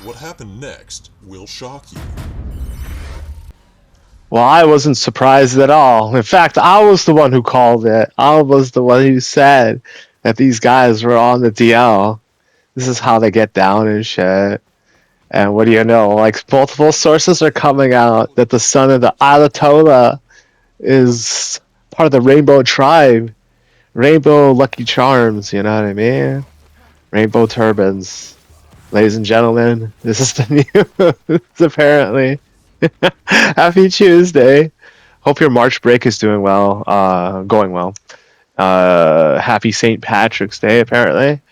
What happened next will shock you. Well, I wasn't surprised at all. In fact, I was the one who called it. I was the one who said that these guys were on the DL. This is how they get down and shit. And what do you know? Like, multiple sources are coming out that the son of the Ayatollah is part of the Rainbow Tribe. Rainbow Lucky Charms, you know what I mean? Rainbow Turbans. Ladies and gentlemen, this is the news, apparently. Happy Tuesday. Hope your March break is doing well, going well. Happy St. Patrick's Day, apparently.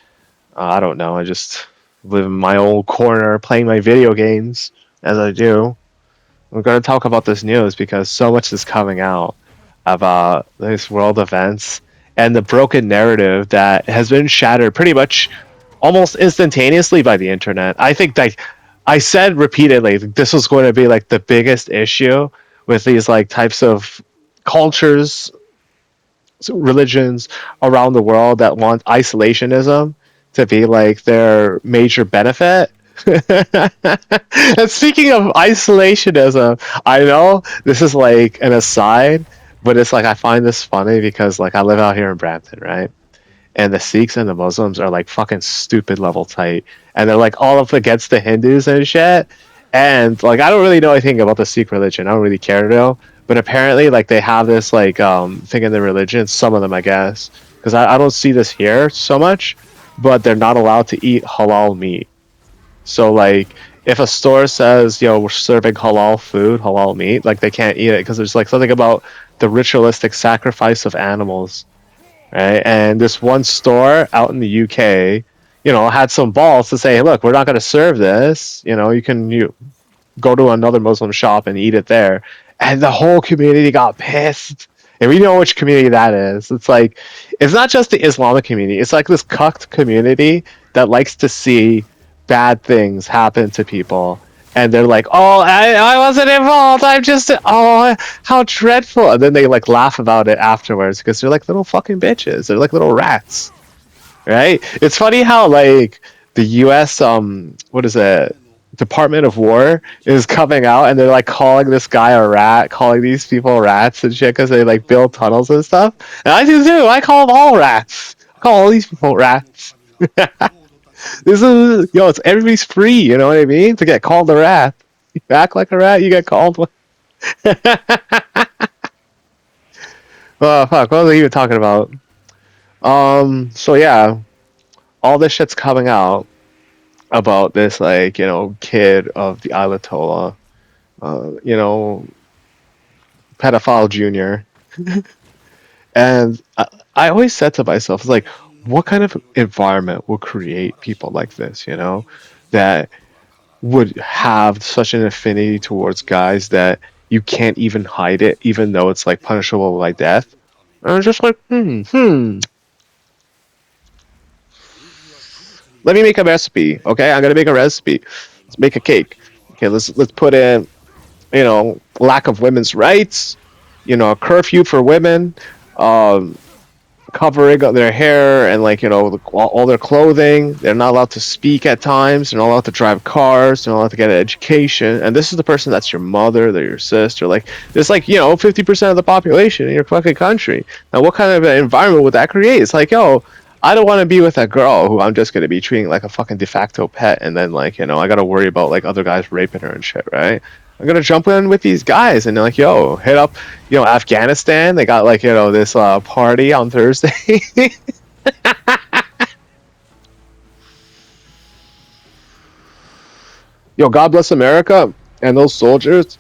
I don't know. I just live in my old corner playing my video games, as I do. We're going to talk about this news because so much is coming out about these world events and the broken narrative that has been shattered pretty much almost instantaneously by the internet. I think that I said repeatedly this was going to be like the biggest issue with these like types of cultures, religions around the world that want isolationism to be like their major benefit. And speaking of isolationism, I know this is like an aside, but it's like I find this funny because like I live out here in Brampton, right? And the Sikhs and the Muslims are like fucking stupid level tight, and they're like all up against the Hindus and shit. And like I don't really know anything about the Sikh religion. I don't really care to know. But apparently, like they have this like thing in their religion. Some of them, I guess, because I don't see this here so much. But they're not allowed to eat halal meat. So like if a store says, yo, we're serving halal food, halal meat, like they can't eat it because there's like something about the ritualistic sacrifice of animals, right? And this one store out in the UK, you know, had some balls to say, hey, look, we're not going to serve this. You know, you go to another Muslim shop and eat it there. And the whole community got pissed. And we know which community that is. It's like, it's not just the Islamic community. It's like this cucked community that likes to see bad things happen to people. And they're like, oh, I wasn't involved. I'm just, oh, how dreadful. And then they like laugh about it afterwards because they're like little fucking bitches. They're like little rats, right? It's funny how like the U.S. What is it? Department of War is coming out and they're like calling this guy a rat, calling these people rats and shit because they like build tunnels and stuff. And I do too. I call them all rats. I call all these people rats. This is it's everybody's free. You know what I mean? To get called a rat. You act like a rat, you get called one. Oh fuck! What was I even talking about? So yeah, all this shit's coming out about this like kid of the Ayatollah, pedophile junior, and I always said to myself, it's like, what kind of environment will create people like this? You know, that would have such an affinity towards guys that you can't even hide it, even though it's like punishable by death. And I was just like, Let me make a recipe. Okay, I'm gonna make a recipe. Let's make a cake. Okay, let's put in, lack of women's rights, a curfew for women, um, covering of their hair and like all their clothing. They're not allowed to speak at times. They're not allowed to drive cars. They're not allowed to get an education. And this is the person that's your mother, they're your sister. Like there's like 50% of the population in your fucking country. Now, what kind of an environment would that create? It's like, I don't want to be with a girl who I'm just gonna be treating like a fucking de facto pet, and then like I gotta worry about like other guys raping her and shit, right? I'm gonna jump in with these guys and they're like, hit up, Afghanistan. They got like, this party on Thursday. God bless America and those soldiers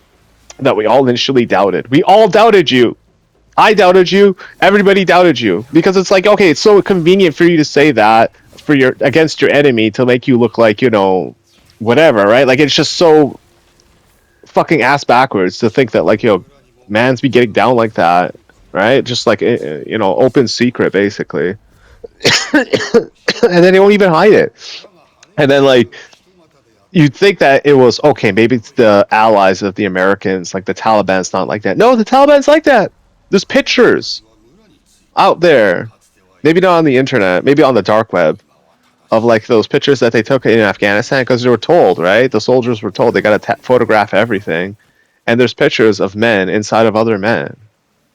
that we all initially doubted. We all doubted you. I doubted you. Everybody doubted you because it's like, okay, it's so convenient for you to say that against your enemy to make you look like, whatever, right? Like it's just so fucking ass backwards to think that like mans be getting down like that, right? Just like open secret basically. And then they won't even hide it. And then like you'd think that it was okay, maybe it's the allies of the Americans, like the Taliban's not like that. No, the Taliban's like that. There's pictures out there, maybe not on the internet, maybe on the dark web, of like those pictures that they took in Afghanistan because they were told, right? The soldiers were told they got to photograph everything, and there's pictures of men inside of other men,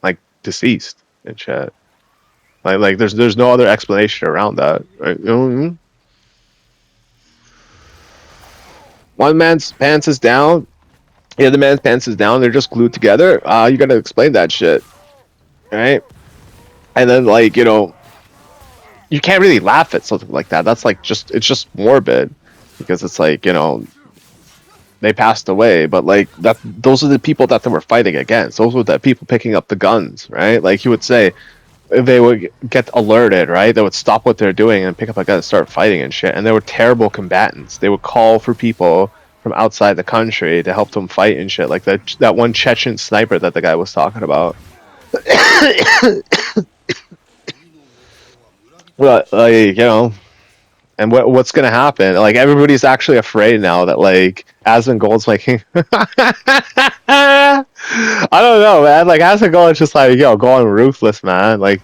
like deceased and shit. Like there's no other explanation around that. Right? One man's pants is down, the other man's pants is down. They're just glued together. You gotta explain that shit, right? And then like you can't really laugh at something like that. That's like it's just morbid because it's like they passed away, but like those are the people that they were fighting against. Those were the people picking up the guns, right? Like you would say, if they would get alerted, right? They would stop what they're doing and pick up a gun and start fighting and shit. And they were terrible combatants. They would call for people from outside the country to help them fight and shit. Like that one Chechen sniper that the guy was talking about. Well, like and what's gonna happen? Like everybody's actually afraid now that like Asmongold's like I don't know, man. Like Asmongold is just like going ruthless, man. Like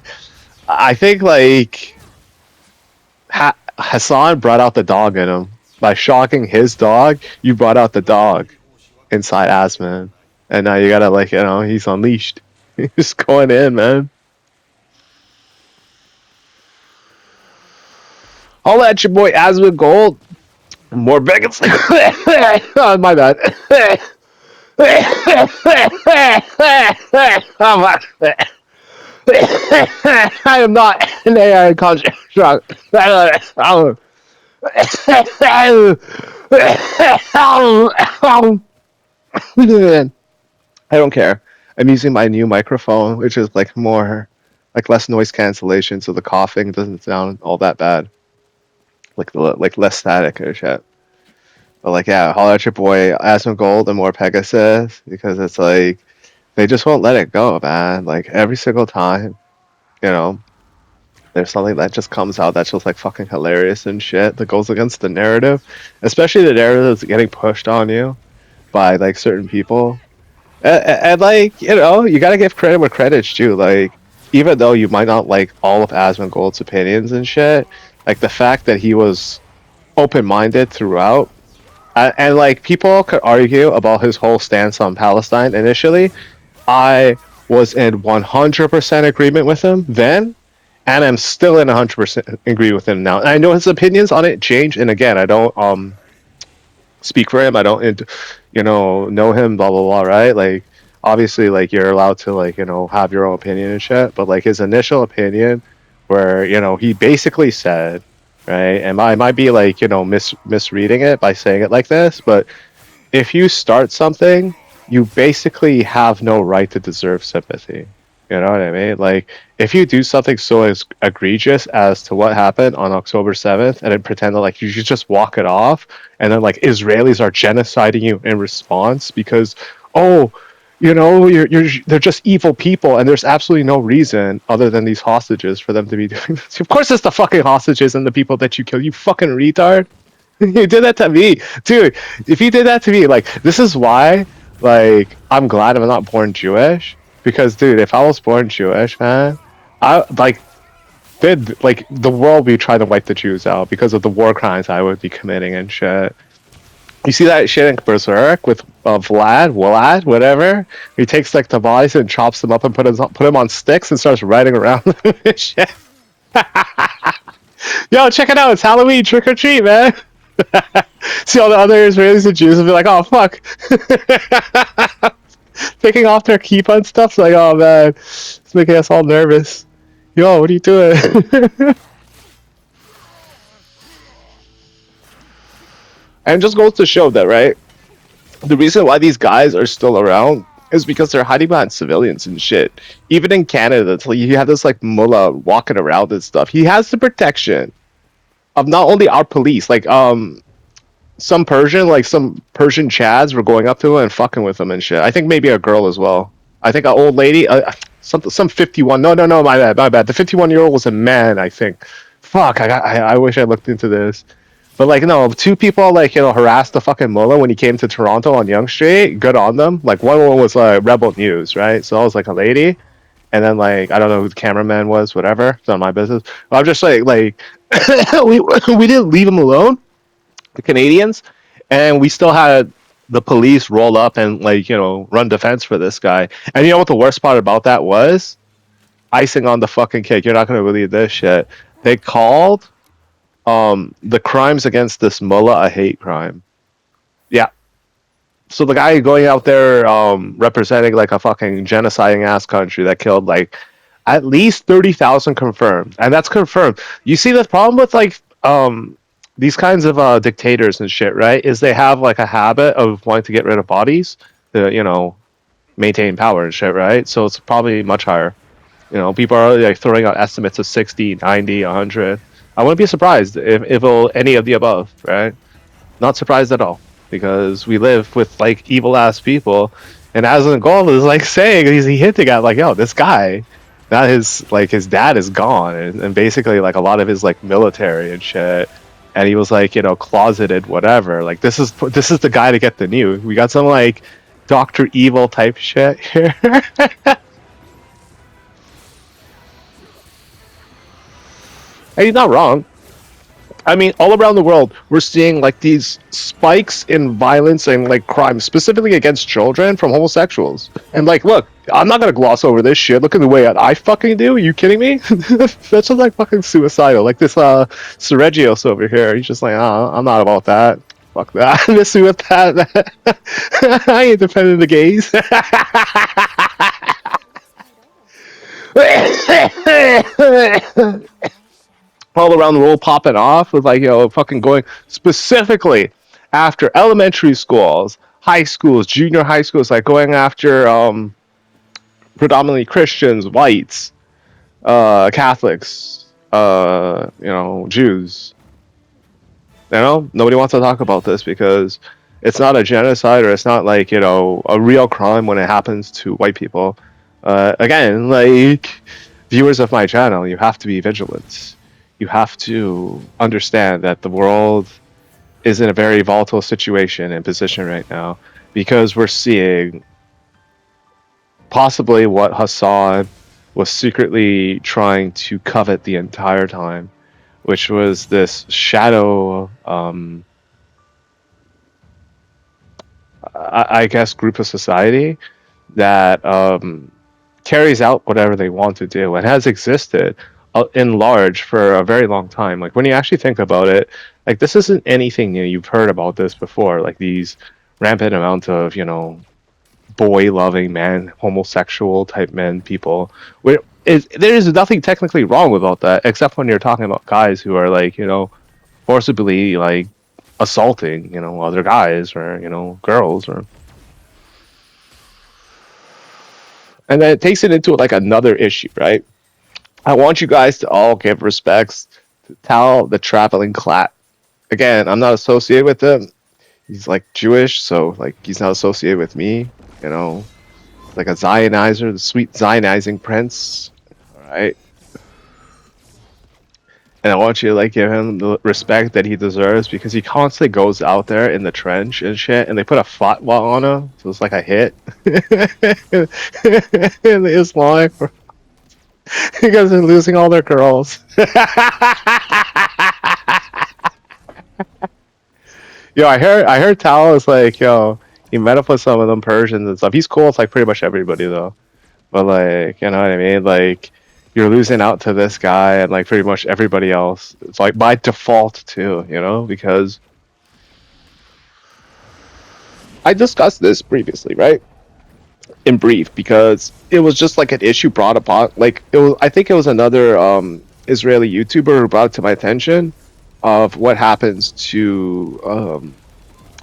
I think like Hassan brought out the dog in him by shocking his dog. You brought out the dog inside Asmon, and now you gotta like he's unleashed. He's going in, man. I'll let your boy Asmongold. More Vegas. Oh, my bad. I am not an AI construct. I don't care. I'm using my new microphone, which is like less noise cancellation, so the coughing doesn't sound all that bad. Like less static or shit. But like holler at your boy Asmongold and more Pegasus because it's like they just won't let it go, man. Like every single time, there's something that just comes out that's just like fucking hilarious and shit that goes against the narrative, especially the narrative that's getting pushed on you by like certain people. And like you gotta give credit where credit's due. Like even though you might not like all of Asmongold's opinions and shit. Like the fact that he was open-minded throughout, and like people could argue about his whole stance on Palestine initially. I was in 100% agreement with him then, and I'm still in 100% agree with him now. And I know his opinions on it change. And again, I don't speak for him. I don't know him. Blah blah blah. Right? Like obviously, like you're allowed to like have your own opinion and shit. But like his initial opinion. Where he basically said, right, and I might be like misreading it by saying it like this, but if you start something, you basically have no right to deserve sympathy. You know what I mean? Like if you do something so egregious as to what happened on October 7th, and then pretend that like you should just walk it off, and then like Israelis are genociding you in response because they're just evil people, and there's absolutely no reason other than these hostages for them to be doing this. Of course, it's the fucking hostages and the people that you kill. You fucking retard! You did that to me, dude. If you did that to me, like this is why, like I'm glad I'm not born Jewish because, dude, if I was born Jewish, man, I like the world would be trying to wipe the Jews out because of the war crimes I would be committing and shit. You see that shit in Berserk with Vlad, whatever? He takes like the bodies and chops them up and put them on sticks and starts riding around them and shit. Yo, check it out! It's Halloween, trick or treat, man. See all the other Israelis and Jews will be like, "Oh fuck," picking off their kippah and stuff. Like, oh man, it's making us all nervous. Yo, what are you doing? And it just goes to show that, right? The reason why these guys are still around is because they're hiding behind civilians and shit. Even in Canada, it's like you have this like mullah walking around and stuff. He has the protection of not only our police, like some Persian Chads were going up to him and fucking with him and shit. I think maybe a girl as well. I think an old lady, some 51. No, my bad. The 51-year-old was a man, I think. Fuck, I wish I looked into this. But like no, two people like harassed the fucking mullah when he came to Toronto on Yonge Street. Good on them. Like one was Rebel News, right? So I was like a lady, and then like I don't know who the cameraman was, whatever. It's not my business. But I'm just saying, like we didn't leave him alone, the Canadians, and we still had the police roll up and like run defense for this guy. And you know what the worst part about that was? Icing on the fucking cake. You're not gonna believe this shit. They called the crimes against this mullah a hate crime. Yeah. So the guy going out there representing like a fucking genociding ass country that killed like at least 30,000 confirmed, and that's confirmed. You see the problem with like these kinds of dictators and shit, right? Is they have like a habit of wanting to get rid of bodies to maintain power and shit, right? So it's probably much higher. People are like throwing out estimates of 60, 90, 100. I wouldn't be surprised if it'll any of the above, right? Not surprised at all because we live with like evil ass people, and as Ngol is like saying, he's hinting at like, yo, this guy, that his dad is gone, and basically like a lot of his like military and shit, and he was like closeted whatever. Like this is the guy to get the new. We got some like Doctor Evil type shit here. And he's not wrong. I mean, all around the world, we're seeing like these spikes in violence and like crime, specifically against children from homosexuals. And like, look, I'm not gonna gloss over this shit. Look at the way I fucking do. Are you kidding me? That's just like fucking suicidal. Like this Seregios over here. He's just like, oh, I'm not about that. Fuck that. Miss me with that. I ain't defending the gays. All around the world popping off with like fucking going specifically after elementary schools, high schools, junior high schools, like going after predominantly Christians, whites, Catholics, Jews. Nobody wants to talk about this because it's not a genocide or it's not like a real crime when it happens to white people. Again, like viewers of my channel, you have to be vigilant. You have to understand that the world is in a very volatile situation and position right now because we're seeing possibly what Hassan was secretly trying to covet the entire time, which was this shadow, I guess, group of society that carries out whatever they want to do and has existed in large for a very long time. Like when you actually think about it, like this isn't anything new. You've heard about this before, like these rampant amount of boy loving man, homosexual type men, people. There is nothing technically wrong about that, except when you're talking about guys who are like forcibly like assaulting other guys or girls. Or and then it takes it into like another issue, right? I want you guys to all give respects to Tal the Traveling Clat. Again, I'm not associated with him. He's like Jewish, so like he's not associated with me. Like a Zionizer, the sweet Zionizing prince. All right. And I want you to like give him the respect that he deserves because he constantly goes out there in the trench and shit, and they put a fatwa on him, so it's like a hit. In the Islam. You guys are losing all their girls. I heard Tal is like, he met up with some of them Persians and stuff. He's cool with like pretty much everybody though. But like, you know what I mean? Like, you're losing out to this guy and like pretty much everybody else. It's like by default too, because I discussed this previously, right? In brief, because it was just like an issue brought upon, like it was. I think it was another Israeli YouTuber who brought it to my attention of what happens to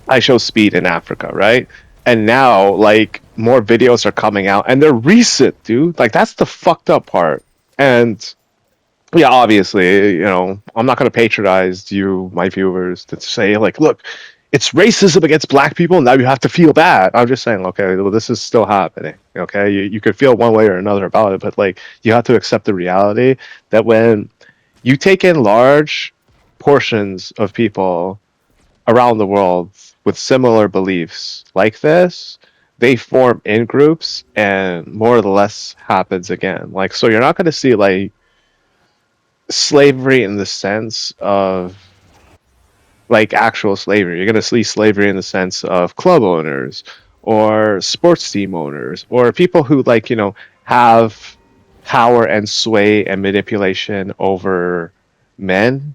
I Show Speed in Africa, right? And now like more videos are coming out, and they're recent, dude. Like that's the fucked up part. And yeah, obviously, I'm not gonna patronize you, my viewers, to say like, look, it's racism against black people. Now you have to feel bad. I'm just saying, okay, well, this is still happening. Okay, you could feel one way or another about it, but like, you have to accept the reality that when you take in large portions of people around the world with similar beliefs like this, they form in groups and more or less happens again. Like, so you're not going to see like slavery in the sense of like actual slavery. You're going to see slavery in the sense of club owners or sports team owners or people who like, have power and sway and manipulation over men.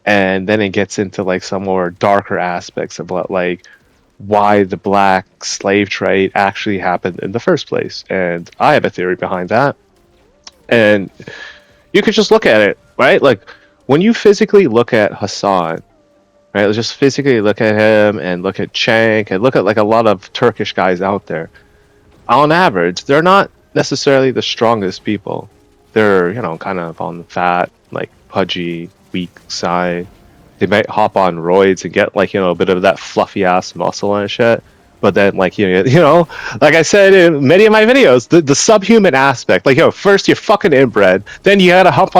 And then it gets into like some more darker aspects of what like why the black slave trade actually happened in the first place. And I have a theory behind that. And you could just look at it, right? Like when you physically look at Hassan, right? Let's just physically look at him and look at Cenk and look at like a lot of Turkish guys out there. On average, they're not necessarily the strongest people. They're, kind of on the fat, like pudgy, weak side. They might hop on roids and get like, a bit of that fluffy ass muscle and shit. But then, like like I said in many of my videos, the subhuman aspect, like first you're fucking inbred, then you gotta hop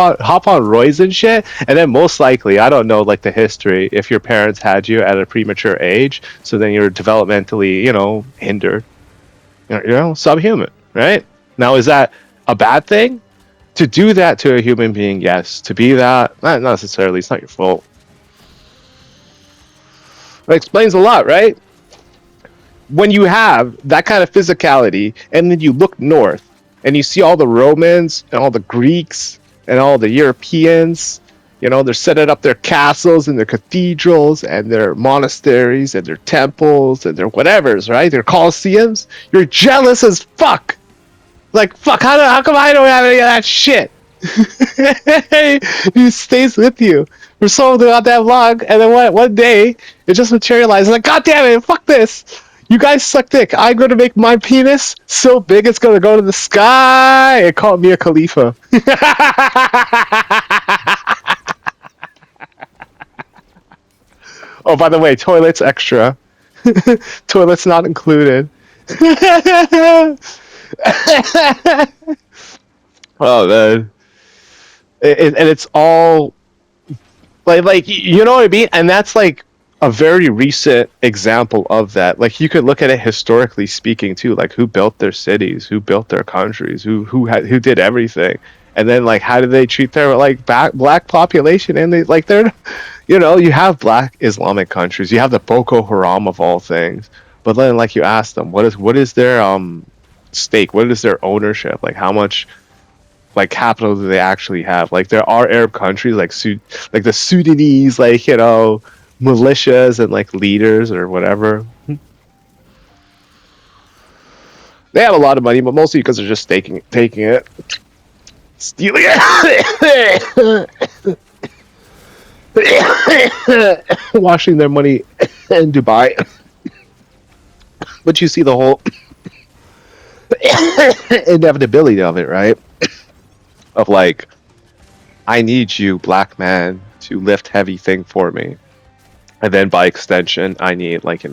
on roids and shit, and then most likely, I don't know like the history if your parents had you at a premature age, so then you're developmentally, hindered, subhuman, right? Now is that a bad thing? To do that to a human being, yes. To be that, not necessarily. It's not your fault. It explains a lot, right? When you have that kind of physicality and then you look north and you see all the Romans and all the Greeks and all the Europeans, they're setting up their castles and their cathedrals and their monasteries and their temples and their whatevers, right? Their colosseums. You're jealous as fuck. Like, fuck, how come I don't have any of that shit? He stays with you for so goddamn long, and then one day it just materializes. Like, god damn it, fuck this. You guys suck dick. I'm gonna make my penis so big it's gonna go to the sky and call me a Khalifa. Oh, by the way, toilets extra. Toilets not included. Oh man, and it's all like you know what I mean, and that's like a very recent example of that. Like you could look at it historically speaking too, like who built their cities, who built their countries, who did everything, and then like how do they treat their like black population, and they're you have black Islamic countries, you have the Boko Haram of all things, but then like you ask them what is their stake, what is their ownership, like how much like capital do they actually have? Like there are Arab countries like like the Sudanese, like militias and like leaders or whatever. They have a lot of money, but mostly because they're just taking it, stealing it, washing their money in Dubai. But you see the whole inevitability of it, right? Of like, I need you, black man, to lift heavy thing for me, and then by extension, I need like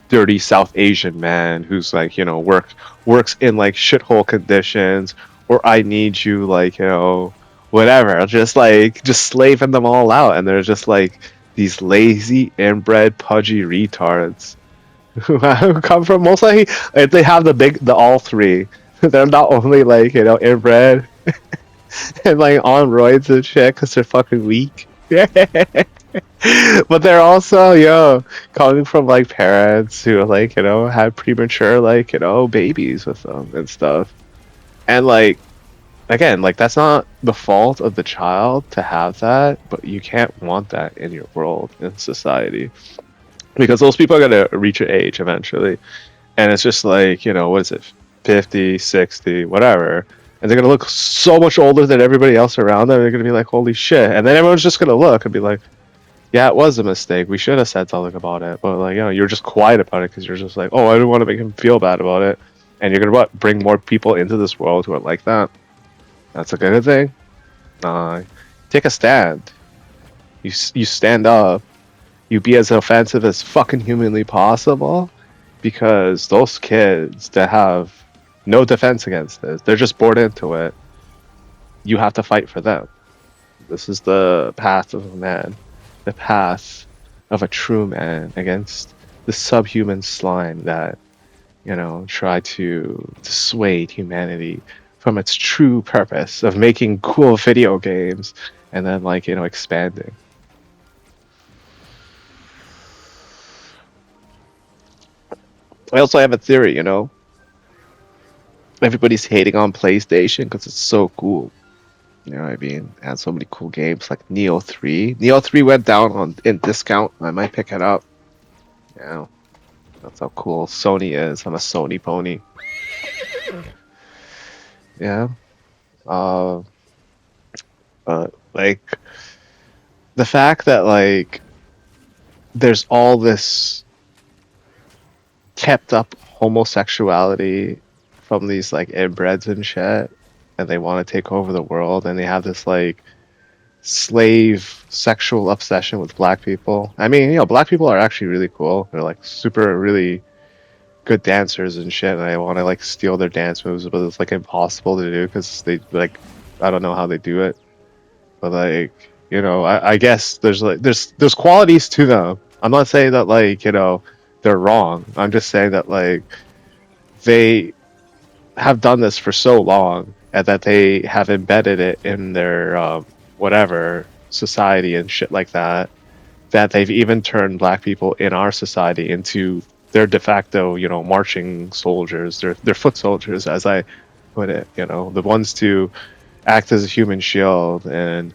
dirty South Asian man who's like works in like shithole conditions, or I need you like whatever, just slaving them all out, and they're just like these lazy inbred pudgy retards who come from mostly like, they have the all three. They're not only like inbred and like on roids and shit because they're fucking weak. But they're also coming from like parents who like had premature like babies with them and stuff, and like again, like that's not the fault of the child to have that, but you can't want that in your world, in society, because those people are going to reach an age eventually, and it's just like what is it, 50, 60, whatever, and they're going to look so much older than everybody else around them. They're going to be like, holy shit, and then everyone's just going to look and be like, yeah, it was a mistake, we should have said something about it, but like you're just quiet about it because you're just like, oh, I didn't want to make him feel bad about it. And you're going to bring more people into this world who are like that. That's a good thing. Take a stand. You stand up. You be as offensive as fucking humanly possible, because those kids that have no defense against this, they're just born into it. You have to fight for them. This is the path of a man, the path of a true man against the subhuman slime that try to dissuade humanity from its true purpose of making cool video games and then expanding. I also have a theory, everybody's hating on PlayStation because it's so cool. You know what I mean? It had so many cool games like Neo 3. Neo 3 went down in discount. I might pick it up. Yeah, that's how cool Sony is. I'm a Sony pony. Yeah. Uh, like the fact that there's all this kept up homosexuality from these inbreds and shit, and they want to take over the world, and they have this slave sexual obsession with black people. I mean, black people are actually really cool. They're super really good dancers and shit, and I want to steal their dance moves, but it's impossible to do because they I don't know how they do it. But I guess there's qualities to them. I'm not saying that they're wrong. I'm just saying that they have done this for so long and that they have embedded it in their whatever society and shit like that, that they've even turned black people in our society into their de facto marching soldiers, their foot soldiers, as I put it, the ones to act as a human shield and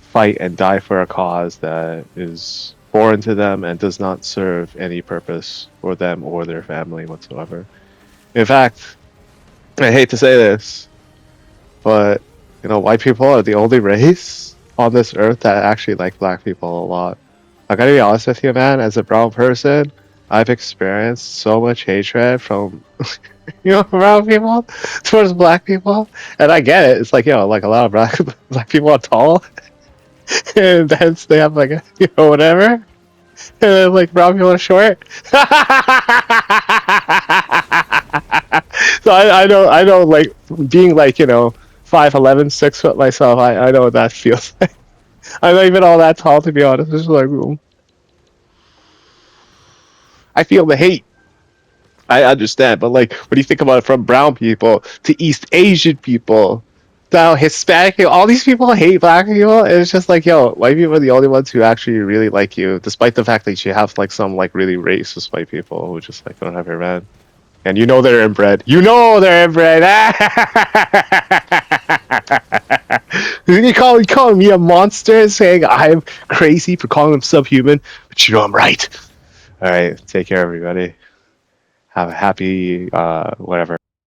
fight and die for a cause that is foreign to them and does not serve any purpose for them or their family whatsoever. In fact, I hate to say this, but white people are the only race on this earth that actually like black people a lot. I gotta be honest with you, man. As a brown person, I've experienced so much hatred from brown people towards black people, and I get it. It's like a lot of black people are tall, and then they have whatever, and then brown people are short. So I know being 5'11", 6 foot myself. I know what that feels like. I'm not even all that tall, to be honest. It's just I feel the hate. I understand, but when you think about it, from brown people to East Asian people, now Hispanic people, all these people hate black people. And it's just white people are the only ones who actually really like you, despite the fact that you have some really racist white people who just don't have your man. And they're inbred. They're inbred. You calling me a monster and saying I'm crazy for calling him subhuman, but I'm right. All right, take care, everybody. Have a happy whatever.